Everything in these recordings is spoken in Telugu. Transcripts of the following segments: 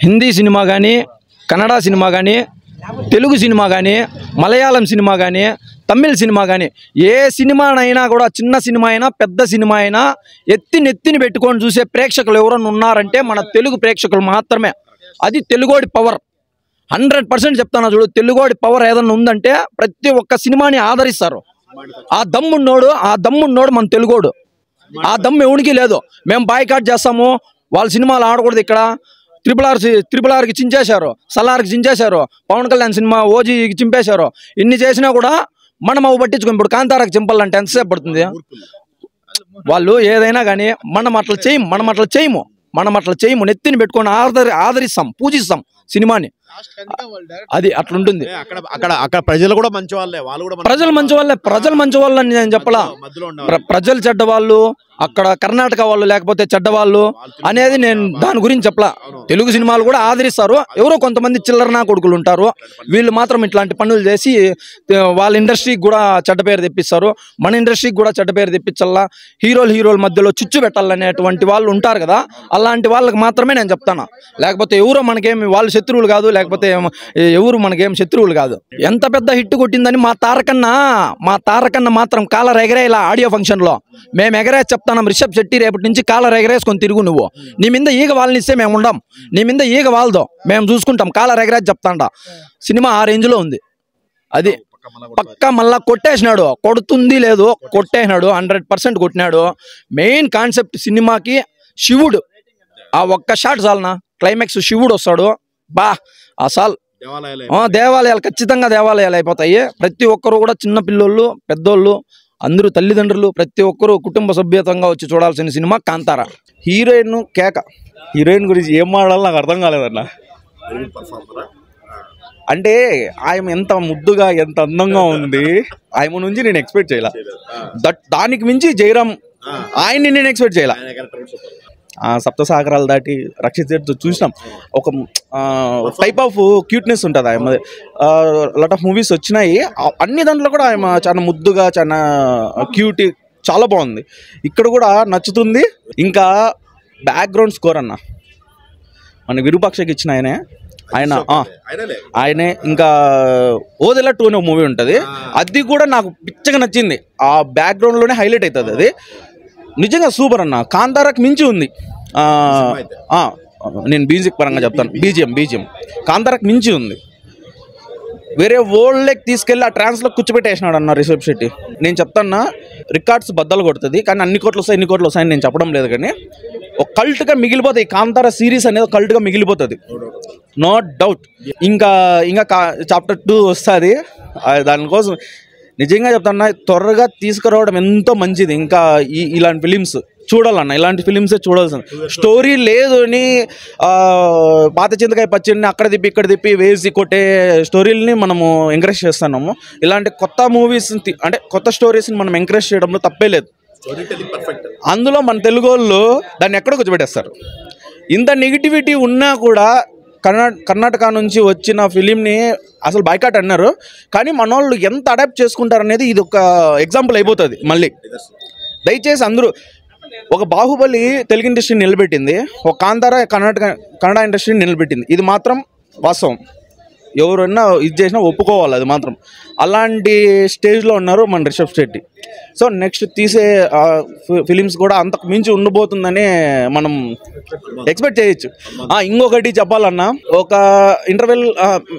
హిందీ సినిమా కానీ, కన్నడ సినిమా కానీ, తెలుగు సినిమా కానీ, మలయాళం సినిమా కానీ, తమిళ్ సినిమా కానీ, ఏ సినిమానైనా కూడా చిన్న సినిమా అయినా పెద్ద సినిమా అయినా నెత్తిని పెట్టుకొని చూసే ప్రేక్షకులు ఎవరన్నా ఉన్నారంటే మన తెలుగు ప్రేక్షకులు మాత్రమే. అది తెలుగోడి పవర్. 100% చెప్తాను చూడు, తెలుగోడి పవర్ ఏదన్నా ఉందంటే ప్రతి ఒక్క సినిమాని ఆదరిస్తారు. ఆ దమ్మున్నోడు మన తెలుగోడు. ఆ దమ్ము ఎవరికి లేదు. మేము బాయ్కాట్ చేస్తాము, వాళ్ళ సినిమాలు ఆడకూడదు. ఇక్కడ ట్రిపుల్ ఆర్కి చించేశారు, సలార్కి చించేశారు, పవన్ కళ్యాణ్ సినిమా ఓజీకి చింపేశారు. ఇన్ని చేసినా కూడా మనం అవి పట్టించుకుని ఇప్పుడు కాంతారాకి చింపాలంటే ఎంతసేపు పడుతుంది? వాళ్ళు ఏదైనా కానీ మనం అట్లా చేయము. నెత్తిని పెట్టుకొని ఆదరిస్తాం, పూజిస్తాం సినిమాని. అది అట్లుంటుంది. అక్కడ ప్రజలు కూడా మంచి వాళ్ళే, ప్రజలు మంచి వాళ్ళని నేను చెప్పలా. ప్రజలు చెడ్డవాళ్ళు, అక్కడ కర్ణాటక వాళ్ళు లేకపోతే చెడ్డవాళ్ళు అనేది నేను దాని గురించి చెప్పలా. తెలుగు సినిమాలు కూడా ఆదరిస్తారు. ఎవరో కొంతమంది చిల్లరనా కొడుకులు ఉంటారు, వీళ్ళు మాత్రం ఇట్లాంటి పనులు చేసి వాళ్ళ ఇండస్ట్రీకి కూడా చెడ్డ పేరు తెప్పిస్తారు. మన ఇండస్ట్రీకి కూడా చెడ్డ పేరు తెప్పించాలా, హీరోల మధ్యలో చిచ్చు పెట్టాలనేటువంటి వాళ్ళు ఉంటారు కదా, అలాంటి వాళ్ళకి మాత్రమే నేను చెప్తాను. లేకపోతే ఎవరో మనకేమి వాళ్ళు శత్రువులు కాదు, లేకపోతే ఎవరు మనకేం శత్రువులు కాదు. ఎంత పెద్ద హిట్ కొట్టిందని మా తారకన్న మాత్రం కాలర్ ఎగరేలా ఆడియో ఫంక్షన్లో మేము ఎగరేసి చెప్తాను, రిషబ్ శెట్టి రేపటి నుంచి కాలర్ ఎగరేసుకొని తిరుగు, నువ్వు నీ మీద ఈగ వాళ్ళనిస్తే మేము ఉండం, నీ మీద ఈగ వాళ్ళదో మేము చూసుకుంటాం, కాలర్ ఎగరేసి చెప్తాండ. సినిమా ఆ రేంజ్లో ఉంది. అది పక్కా మళ్ళా కొట్టేసినాడు, కొడుతుంది లేదు కొట్టేసినాడు, 100% కొట్టినాడు. మెయిన్ కాన్సెప్ట్ సినిమాకి శివుడు, ఆ ఒక్క షాట్ చాలనా, క్లైమాక్స్ శివుడు వస్తాడు. అసలు దేవాలయాలు ఖచ్చితంగా దేవాలయాలు అయిపోతాయి. ప్రతి ఒక్కరు కూడా చిన్న పిల్లోళ్ళు పెద్దోళ్ళు అందరూ తల్లిదండ్రులు ప్రతి ఒక్కరూ కుటుంబ సభ్యతంగా వచ్చి చూడాల్సిన సినిమా కాంతారా. హీరోయిన్ కేక. హీరోయిన్ గురించి ఏం మాట్లాడాలో నాకు అర్థం కాలేదన్న. అంటే ఆయన ఎంత ముద్దుగా ఎంత అందంగా ఉంది, ఆయన నుంచి నేను ఎక్స్పెక్ట్ చేయాల. దానికి మించి జయరామ్ ఆయన్ని నేను ఎక్స్పెక్ట్ చేయాల. సప్తసాగరాలు దాటి రక్షిత్ శెట్టి చూసినాం. ఒక టైప్ ఆఫ్ క్యూట్నెస్ ఉంటుంది ఆయన. లాట్ ఆఫ్ మూవీస్ వచ్చినాయి, అన్ని దాంట్లో కూడా ఆయన చాలా ముద్దుగా చాలా క్యూట్, చాలా బాగుంది. ఇక్కడ కూడా నచ్చుతుంది. ఇంకా బ్యాక్గ్రౌండ్ స్కోర్ అన్న మన విరూపాక్షకి ఇచ్చిన ఆయనే. ఇంకా ఓదెలా 2 అనే మూవీ ఉంటుంది, అది కూడా నాకు పిచ్చగా నచ్చింది. ఆ బ్యాక్గ్రౌండ్లోనే హైలైట్ అవుతుంది. అది నిజంగా సూపర్ అన్న. కాంతారాకి మించి ఉంది. నేను మ్యూజిక్ పరంగా చెప్తాను, బీజిఎం కాంతారాకి మించి ఉంది. వేరే వరల్డ్లోకి తీసుకెళ్ళి ఆ ట్రాన్స్లో కూర్చోబెట్టేసినాడు అన్న రిషబ్ శెట్టి. నేను చెప్తాన్నా, రికార్డ్స్ బద్దలు కొడుతుంది, కానీ అన్ని కోట్లు వస్తాయి ఇన్ని కోట్లు వస్తాయని నేను చెప్పడం లేదు. కానీ ఒక కల్ట్గా మిగిలిపోతాయి. కాంతారా సిరీస్ అనేది కల్ట్గా మిగిలిపోతుంది, నో డౌట్. ఇంకా చాప్టర్ 2 వస్తుంది. దానికోసం నిజంగా చెప్తాన్నా, త్వరగా తీసుకురావడం ఎంతో మంచిది. ఇంకా ఇలాంటి ఫిలిమ్స్ చూడాలన్న, ఇలాంటి ఫిలిమ్సే చూడాల్సింది. స్టోరీ లేదు అని పాత చింతకాయ పచ్చడిని అక్కడ తిప్పి ఇక్కడ తిప్పి వేసి కొట్టే స్టోరీలని మనము ఎంకరేజ్ చేస్తున్నాము. ఇలాంటి కొత్త మూవీస్ అంటే కొత్త స్టోరీస్ని మనం ఎంకరేజ్ చేయడంలో తప్పే లేదు. అందులో మన తెలుగు వాళ్ళు దాన్ని ఎక్కడో కూర్చోబెట్టేస్తారు. ఇంత నెగిటివిటీ ఉన్నా కూడా కర్ణాటక నుంచి వచ్చిన ఫిలింని అసలు బాయ్కాట్ అన్నారు, కానీ మనోళ్ళు ఎంత అడాప్ట్ చేసుకుంటారనేది ఇది ఒక ఎగ్జాంపుల్ అయిపోతుంది. మళ్ళీ దయచేసి అందరూ, ఒక బాహుబలి తెలుగు ఇండస్ట్రీని నిలబెట్టింది, ఒక కాంతారా కన్నడ ఇండస్ట్రీని నిలబెట్టింది. ఇది మాత్రం వాస్తవం. ఎవరన్నా ఇది చేసినా ఒప్పుకోవాలి. అది మాత్రం అలాంటి స్టేజ్లో ఉన్నారు మన రిషబ్ శెట్టి. సో నెక్స్ట్ తీసే ఫిలిమ్స్ కూడా అంతకు మించి ఉండబోతుందని మనం ఎక్స్పెక్ట్ చేయొచ్చు. ఇంకొకటి చెప్పాలన్నా, ఒక ఇంటర్వెల్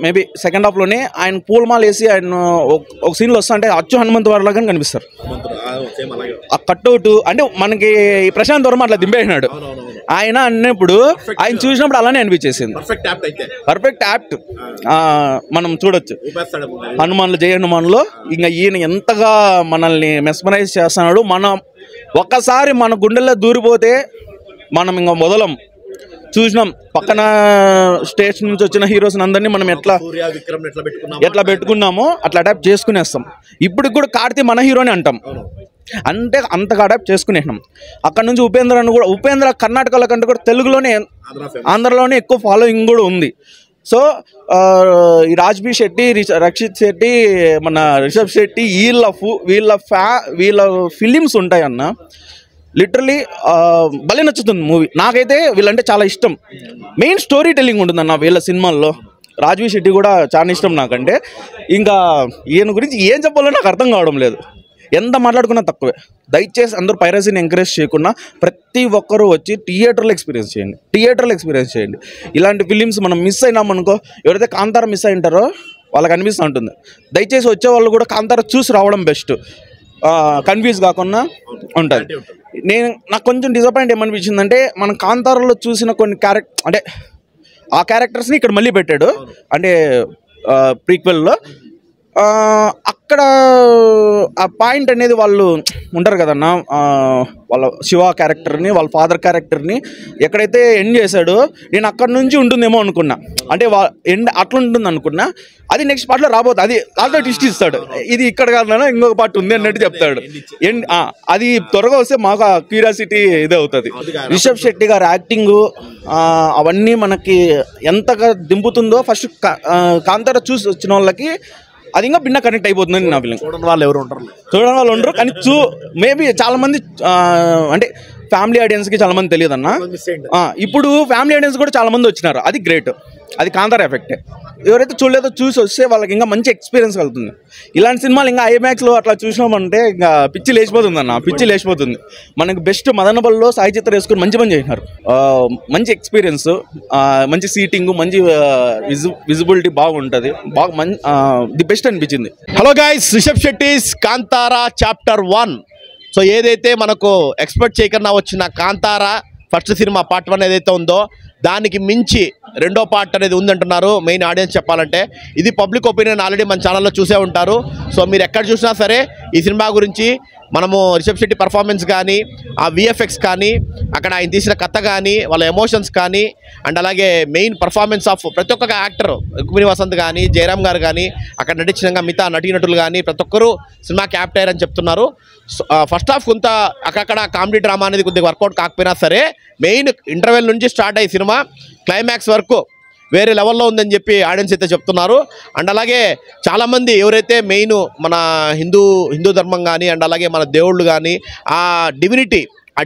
మేబీ సెకండ్ హాఫ్లోనే ఆయన పూలమాల వేసి ఆయన ఒక సీన్లో వస్తా అంటే అచ్చు హనుమంత్ వారిలాగా కనిపిస్తారు. ఆ కట్అవుట్ అంటే మనకి ప్రశాంత్ వర్మ అట్లా దింపేసినాడు ఆయన అన్నప్పుడు, ఆయన చూసినప్పుడు అలానే అనిపించేసింది. పర్ఫెక్ట్ యాప్ట్ మనం చూడొచ్చు. జై హనుమాన్లో ఇంకా ఈయన ఎంతగా మనల్ని మెస్మరైజ్ చేస్తున్నాడు. మనం ఒక్కసారి మన గుండెల్లో దూరిపోతే మనం ఇంకా మొదలం. చూసినాం పక్కన స్టేట్స్ నుంచి వచ్చిన హీరోస్ అందరినీ మనం ఎట్లా పెట్టుకున్నామో అట్లా అడాప్ట్ చేసుకునేస్తాం. ఇప్పుడు కూడా కార్తీ మన హీరోని అంటాం, అంటే అంతగా అడాప్ట్ చేసుకునేసినాం. అక్కడ నుంచి ఉపేంద్ర కర్ణాటకలో కంటే కూడా తెలుగులోనే ఆంధ్రలోనే ఎక్కువ ఫాలోయింగ్ కూడా ఉంది. సో ఈ రాజ్బీ శెట్టి, రక్షిత్ శెట్టి, మన రిషబ్ శెట్టి వీళ్ళ ఫిలిమ్స్ ఉంటాయన్న, లిటరలీ భలే నచ్చుతుంది మూవీ. నాకైతే వీళ్ళంటే చాలా ఇష్టం. మెయిన్ స్టోరీ టెల్లింగ్ ఉంటుందన్న వీళ్ళ సినిమాల్లో. రాజ్వీ శెట్టి కూడా చాలా ఇష్టం నాకంటే. ఇంకా ఈయన గురించి ఏం చెప్పాలో నాకు అర్థం కావడం లేదు. ఎంత మాట్లాడుకున్నా తక్కువే. దయచేసి అందరూ పైరసీని ఎంకరేజ్ చేయకుండా ప్రతి ఒక్కరూ వచ్చి థియేటర్లో ఎక్స్పీరియన్స్ చేయండి. ఇలాంటి ఫిలిమ్స్ మనం మిస్ అయినామనుకో, ఎవరైతే కాంతార మిస్ అయి ఉంటారో వాళ్ళకి అనిపిస్తూ ఉంటుంది. దయచేసి వచ్చే వాళ్ళు కూడా కాంతార చూసి రావడం బెస్ట్. కన్ఫ్యూజ్ కాకుండా ఉంటుంది. నాకు కొంచెం డిసప్పాయింట్ ఏమనిపించిందంటే, మన కాంతారలో చూసిన కొన్ని అంటే ఆ క్యారెక్టర్స్ని ఇక్కడ మళ్ళీ పెట్టాడు. అంటే ప్రీక్వెల్లో అక్కడ ఆ పాయింట్ అనేది వాళ్ళు ఉంటారు కదన్నా, వాళ్ళ శివ క్యారెక్టర్ని, వాళ్ళ ఫాదర్ క్యారెక్టర్ని ఎక్కడైతే ఎండ్ చేశాడో, నేను అక్కడ నుంచి ఉంటుందేమో అనుకున్నా. అంటే ఎండ్ అట్లా ఉంటుంది అనుకున్నా. అది నెక్స్ట్ పార్ట్లో రాబోతుంది. అది దాంట్లో ట్విస్ట్ ఇస్తాడు. ఇది ఇక్కడ కాదన్నా ఇంకొక పార్ట్ ఉంది అన్నట్టు చెప్తాడు. అది త్వరగా వస్తే మాకు ఆ క్యూరియాసిటీ ఇదే అవుతుంది. రిషబ్ శెట్టి గారి యాక్టింగ్ అవన్నీ మనకి ఎంతగా దింపుతుందో, ఫస్ట్ కాంతార చూసి వచ్చిన వాళ్ళకి అది ఇంకా భిన్న కనెక్ట్ అయిపోతుందని నా ఫీలింగ్. చూడని వాళ్ళు ఉండరు కానీ మేబీ చాలా మంది అంటే ఫ్యామిలీ ఆడియన్స్కి చాలా మంది తెలియదు అన్న. ఇప్పుడు ఫ్యామిలీ ఆడియన్స్ కూడా చాలా మంది వచ్చినారు. అది గ్రేట్. అది కాంతార ఎఫెక్టే. ఎవరైతే చూడలేదో చూసి వస్తే వాళ్ళకి ఇంకా మంచి ఎక్స్పీరియన్స్ కలుగుతుంది. ఇలాంటి సినిమాలు ఇంకా ఐమాక్స్లో అట్లా చూసినామంటే ఇంకా పిచ్చి లేచిపోతుంది. మనకి బెస్ట్ మదనపల్లిలో సాయి చిత్ర వేసుకుని మంచి పని చేసినారు. మంచి ఎక్స్పీరియన్స్, మంచి సీటింగ్, మంచి విజిబిలిటీ బాగుంటుంది. ది బెస్ట్ అనిపించింది. Hello guys, Rishab Shetty's Kantara chapter 1. So ఏదైతే మనకు ఎక్స్పెక్ట్ చేయకుండా వచ్చిన కాంతారా ఫస్ట్ సినిమా పార్ట్ 1 ఏదైతే ఉందో, దానికి మించి రెండో పార్ట్ అనేది ఉందంటున్నారు మెయిన్ ఆడియన్స్ చెప్పాలంటే. ఇది పబ్లిక్ ఒపీనియన్ ఆల్రెడీ మన ఛానల్లో చూసే ఉంటారు. సో మీరు ఎక్కడ చూసినా సరే ఈ సినిమా గురించి మనము రిషబ్ శెట్టి పర్ఫార్మెన్స్ కానీ, ఆ విఎఫ్ఎక్స్ కానీ, అక్కడ ఆయన తీసిన కథ కానీ, వాళ్ళ ఎమోషన్స్ కానీ, అండ్ అలాగే మెయిన్ పర్ఫార్మెన్స్ ఆఫ్ ప్రతి ఒక్క యాక్టర్, రుక్మిణి వసంత్ కానీ, జయరామ్ గారు కానీ, అక్కడ నటించిన మిగతా నటీనటులు కానీ ప్రతి ఒక్కరూ సినిమా క్యాప్ట్ అయ్యారని చెప్తున్నారు. ఫస్ట్ హాఫ్ కొంత అక్కడక్కడ కామెడీ డ్రామా అనేది కొద్దిగా వర్కౌట్ కాకపోయినా సరే, మెయిన్ ఇంటర్వెల్ నుంచి స్టార్ట్ అయ్యే సినిమా క్లైమాక్స్ వరకు వేరే లెవెల్లో ఉందని చెప్పి ఆడియన్స్ అయితే చెప్తున్నారు. అండ్ అలాగే చాలామంది ఎవరైతే మెయిన్ మన హిందూ ధర్మం కానీ, అండ్ అలాగే మన దేవుళ్ళు కానీ, ఆ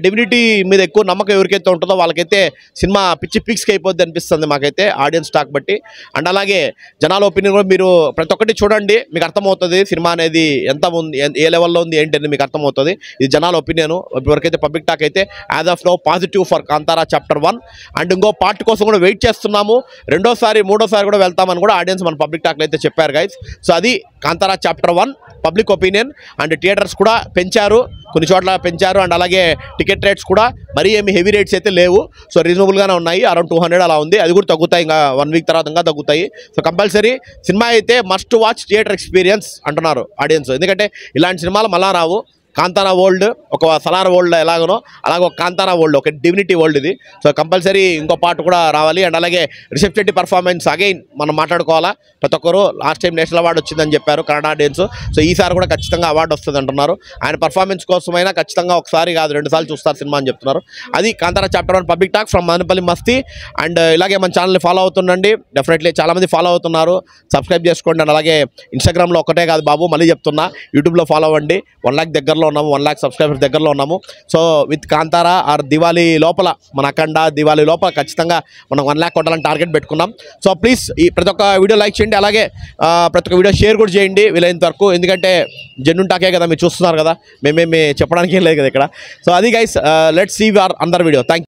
డివినిటీ మీద ఎక్కువ నమ్మకం ఎవరికైతే ఉంటుందో వాళ్ళకైతే సినిమా పిచ్చి పీక్స్కి అయిపోద్ది అనిపిస్తుంది మాకైతే ఆడియన్స్ టాక్ బట్టి. అండ్ అలాగే జనాల ఒపీనియన్ కూడా మీరు ప్రతి ఒక్కటి చూడండి, మీకు అర్థమవుతుంది సినిమా అనేది ఎంత ఉంది, ఏ లెవెల్లో ఉంది ఏంటి అని మీకు అర్థమవుతుంది. ఇది జనాల ఒపీనియన్. ఇప్పటివరకైతే పబ్లిక్ టాక్ అయితే as of now positive for Kantara chapter 1. And ఇంకో పార్ట్ కోసం కూడా వెయిట్ చేస్తున్నాము. రెండోసారి మూడోసారి కూడా వెళ్తామని కూడా ఆడియన్స్ మన పబ్లిక్ టాక్లో అయితే చెప్పారు గైస్. సో అది Kantara chapter 1 public opinion. And theatres కూడా పెంచారు, కొన్ని చోట్ల పెంచారు. అండ్ అలాగే టికెట్ రేట్స్ కూడా మరీ ఏమి హెవీ రేట్స్ అయితే లేవు. సో రీజనబుల్గానే ఉన్నాయి. అరౌండ్ 200 అలా ఉంది. అది కూడా తగ్గుతాయి, ఇంకా 1 వీక్ తర్వాత ఇంకా తగ్గుతాయి. సో కంపల్సరీ సినిమా అయితే మస్ట్ వాచ్ థియేటర్ ఎక్స్పీరియన్స్ అంటున్నారు ఆడియన్స్. ఎందుకంటే ఇలాంటి సినిమాలు మళ్ళా రావు. కాంతారా వరల్డ్ ఒక సలార్ వరల్డ్ ఎలాగనో అలాగే ఒక కాంతారా వరల్డ్, ఒక డివినిటీ వరల్డ్ ఇది. సో కంపల్సరీ ఇంకో పార్ట్ కూడా రావాలి. అండ్ అలాగే రిషబ్ శెట్టి పర్ఫార్మెన్స్ అగైన్ మనం మాట్లాడుకోవాలా. ప్రతి ఒక్కరు లాస్ట్ టైం నేషనల్ అవార్డు వచ్చిందని చెప్పారు కన్నడ ఆడియన్స్. సో ఈసారి కూడా ఖచ్చితంగా అవార్డు వస్తుంది అంటున్నారు. ఆయన పర్ఫార్మెన్స్ కోసమైనా ఖచ్చితంగా ఒకసారి కాదు 2 సార్లు చూస్తారు సినిమా అని చెప్తున్నారు. అది Kantara chapter 1 public talk from Madanapalle Masti. And ఇలాగే మన ఛానల్ని ఫాలో అవుతుండండి. డెఫినెట్లీ చాలామంది ఫాలో అవుతున్నారు, సబ్స్క్రైబ్ చేసుకోండి. అండ్ అలాగే ఇన్స్టాగ్రామ్లో ఒకటే కాదు బాబు, మళ్ళీ చెప్తున్నా, యూట్యూబ్లో ఫాలో అవ్వండి. 1 లాక్ దగ్గరలో ఉన్నాము, 1 లాక్ సబ్స్క్రైబర్స్ దగ్గరలో ఉన్నాము. So with Kantara or Diwali లోపల, మన అఖండ దివాళీ లోపల ఖచ్చితంగా మనం 1 లాక్ కొట్టాలని టార్గెట్ పెట్టుకున్నాం. సో ప్లీజ్ ఈ ప్రతి ఒక్క వీడియో లైక్ చేయండి, అలాగే ప్రతి ఒక్క వీడియో షేర్ కూడా చేయండి వీలైనంత వరకు. ఎందుకంటే జెన్యూన్ టాకే కదా, మీరు చూస్తున్నారు కదా, మేమేమి చెప్పడానికి ఏం లేదు కదా ఇక్కడ. సో అది గైస్, లెట్స్ సీ యువర్ అందర్ వీడియో. థ్యాంక్